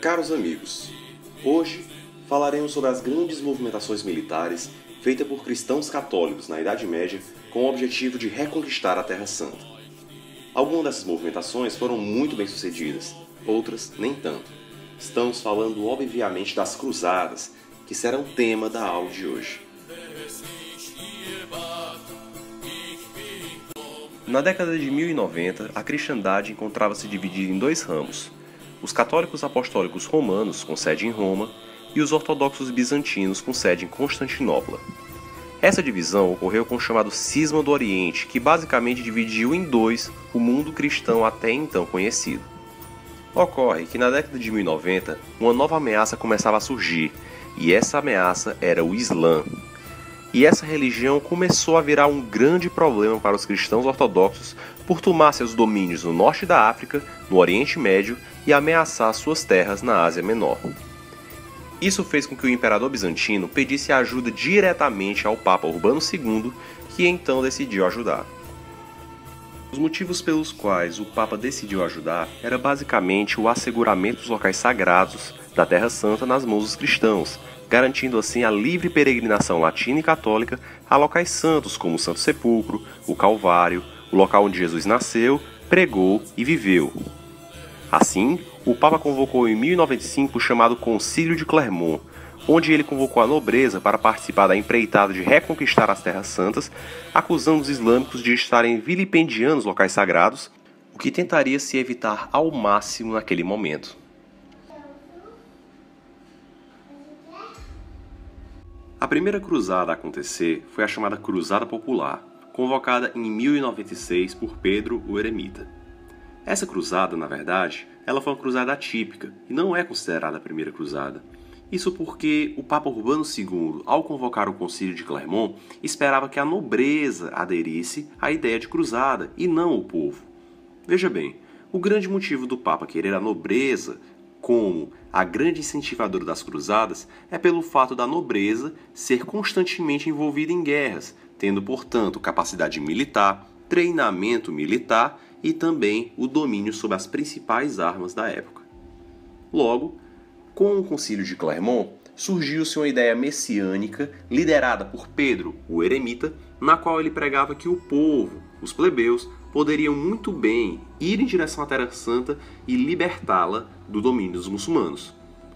Caros amigos, hoje falaremos sobre as grandes movimentações militares feitas por cristãos católicos na Idade Média com o objetivo de reconquistar a Terra Santa. Algumas dessas movimentações foram muito bem sucedidas, outras nem tanto. Estamos falando obviamente das cruzadas, que serão o tema da aula de hoje. Na década de 1090, a cristandade encontrava-se dividida em dois ramos: os católicos apostólicos romanos, com sede em Roma, e os ortodoxos bizantinos, com sede em Constantinopla. Essa divisão ocorreu com o chamado Cisma do Oriente, que basicamente dividiu em dois o mundo cristão até então conhecido. Ocorre que na década de 1090, uma nova ameaça começava a surgir, e essa ameaça era o Islã. E essa religião começou a virar um grande problema para os cristãos ortodoxos por tomar seus domínios no norte da África, no Oriente Médio e ameaçar suas terras na Ásia Menor. Isso fez com que o imperador bizantino pedisse ajuda diretamente ao Papa Urbano II, que então decidiu ajudar. Os motivos pelos quais o Papa decidiu ajudar era basicamente o asseguramento dos locais sagrados da Terra Santa nas mãos dos cristãos, garantindo assim a livre peregrinação latina e católica a locais santos como o Santo Sepulcro, o Calvário, o local onde Jesus nasceu, pregou e viveu. Assim, o Papa convocou em 1095 o chamado Concílio de Clermont, onde ele convocou a nobreza para participar da empreitada de reconquistar as Terras Santas, acusando os islâmicos de estarem vilipendiando os locais sagrados, o que tentaria se evitar ao máximo naquele momento. A primeira cruzada a acontecer foi a chamada Cruzada Popular, convocada em 1096 por Pedro o Eremita. Essa cruzada, na verdade, ela foi uma cruzada atípica e não é considerada a primeira cruzada. Isso porque o Papa Urbano II, ao convocar o Concílio de Clermont, esperava que a nobreza aderisse à ideia de cruzada e não o povo. Veja bem, o grande motivo do Papa querer a nobreza como a grande incentivadora das cruzadas é pelo fato da nobreza ser constantemente envolvida em guerras, tendo, portanto, capacidade militar, treinamento militar e também o domínio sobre as principais armas da época. Logo, com o Concílio de Clermont, surgiu-se uma ideia messiânica liderada por Pedro, o Eremita, na qual ele pregava que o povo, os plebeus, poderiam muito bem ir em direção à Terra Santa e libertá-la do domínio dos muçulmanos.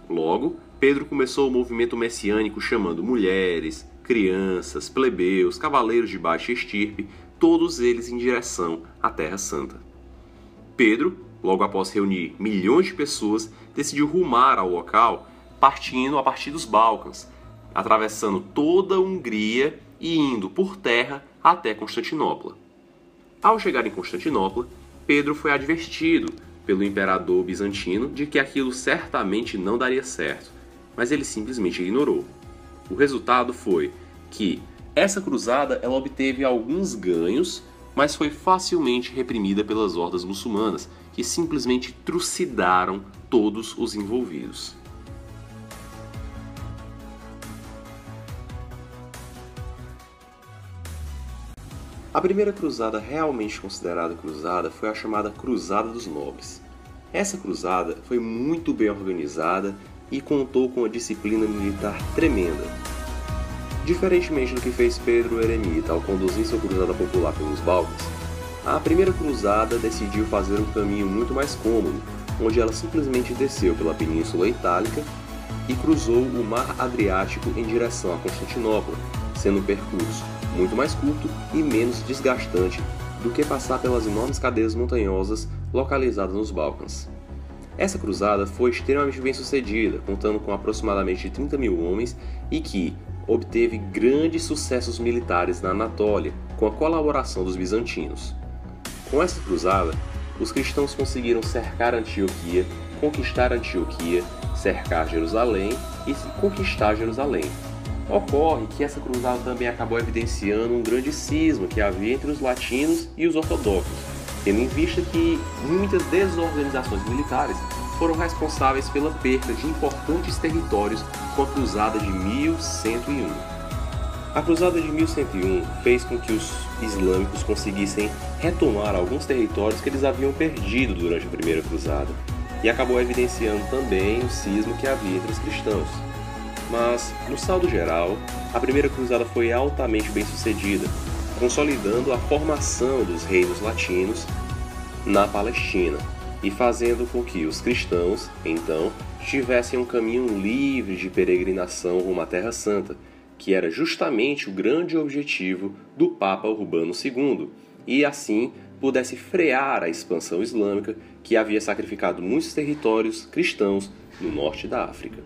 Logo, Pedro começou o movimento messiânico chamando mulheres, crianças, plebeus, cavaleiros de baixa estirpe, todos eles em direção à Terra Santa. Pedro, logo após reunir milhões de pessoas, decidiu rumar ao local, partindo a partir dos Balcãs, atravessando toda a Hungria e indo por terra até Constantinopla. Ao chegar em Constantinopla, Pedro foi advertido pelo imperador bizantino de que aquilo certamente não daria certo, mas ele simplesmente ignorou. O resultado foi que essa cruzada ela obteve alguns ganhos, mas foi facilmente reprimida pelas hordas muçulmanas, que simplesmente trucidaram todos os envolvidos. A primeira cruzada realmente considerada cruzada foi a chamada Cruzada dos Nobres. Essa cruzada foi muito bem organizada e contou com uma disciplina militar tremenda. Diferentemente do que fez Pedro o Eremita ao conduzir sua cruzada popular pelos Balcãs, a primeira cruzada decidiu fazer um caminho muito mais cômodo, onde ela simplesmente desceu pela Península Itálica e cruzou o Mar Adriático em direção a Constantinopla, sendo um percurso muito mais curto e menos desgastante do que passar pelas enormes cadeias montanhosas localizadas nos Balcãs. Essa cruzada foi extremamente bem sucedida, contando com aproximadamente 30 mil homens e que obteve grandes sucessos militares na Anatólia, com a colaboração dos bizantinos. Com essa cruzada, os cristãos conseguiram cercar Antioquia, conquistar Antioquia, cercar Jerusalém e conquistar Jerusalém. Ocorre que essa cruzada também acabou evidenciando um grande cisma que havia entre os latinos e os ortodoxos, tendo em vista que muitas desorganizações militares foram responsáveis pela perda de importantes territórios com a cruzada de 1101. A cruzada de 1101 fez com que os islâmicos conseguissem retomar alguns territórios que eles haviam perdido durante a primeira cruzada, e acabou evidenciando também o cisma que havia entre os cristãos. Mas, no saldo geral, a primeira cruzada foi altamente bem-sucedida, consolidando a formação dos reinos latinos na Palestina e fazendo com que os cristãos, então, tivessem um caminho livre de peregrinação rumo à Terra Santa, que era justamente o grande objetivo do Papa Urbano II, e assim pudesse frear a expansão islâmica que havia sacrificado muitos territórios cristãos no norte da África.